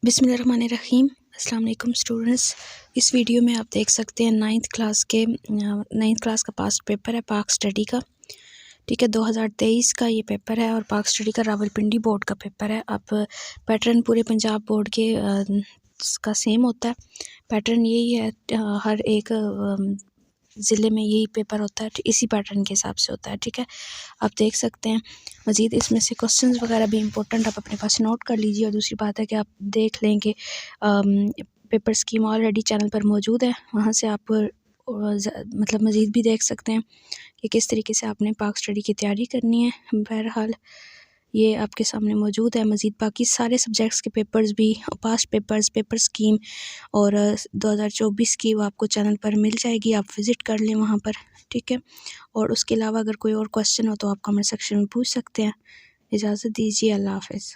बिस्मिल्लाहिर्रहमानिर्रहीम। अस्सलाम वालेकुम स्टूडेंट्स। इस वीडियो में आप देख सकते हैं नाइन्थ क्लास का पास्ट पेपर है पाक स्टडी का। ठीक है, 2023 का ये पेपर है और पाक स्टडी का रावलपिंडी बोर्ड का पेपर है। अब पैटर्न पूरे पंजाब बोर्ड के का सेम होता है। पैटर्न यही है, हर एक ज़िले में यही पेपर होता है, इसी पैटर्न के हिसाब से होता है। ठीक है, आप देख सकते हैं। मज़ीद इसमें से क्वेश्चंस वगैरह भी इंपॉर्टेंट आप अपने पास नोट कर लीजिए। और दूसरी बात है कि आप देख लें कि पेपर स्कीम ऑलरेडी चैनल पर मौजूद है, वहाँ से आप मतलब मज़ीद भी देख सकते हैं कि किस तरीके से आपने पाक स्टडी की तैयारी करनी है। बहरहाल ये आपके सामने मौजूद है। मज़ीद बाकी सारे सब्जेक्ट्स के पेपर्स भी, पास्ट पेपर्स, पेपर स्कीम और 2024 की वो आपको चैनल पर मिल जाएगी। आप विज़िट कर लें वहाँ पर। ठीक है, और उसके अलावा अगर कोई और क्वेश्चन हो तो आप कमेंट सेक्शन में पूछ सकते हैं। इजाज़त दीजिए, अल्लाह हाफ़िज़।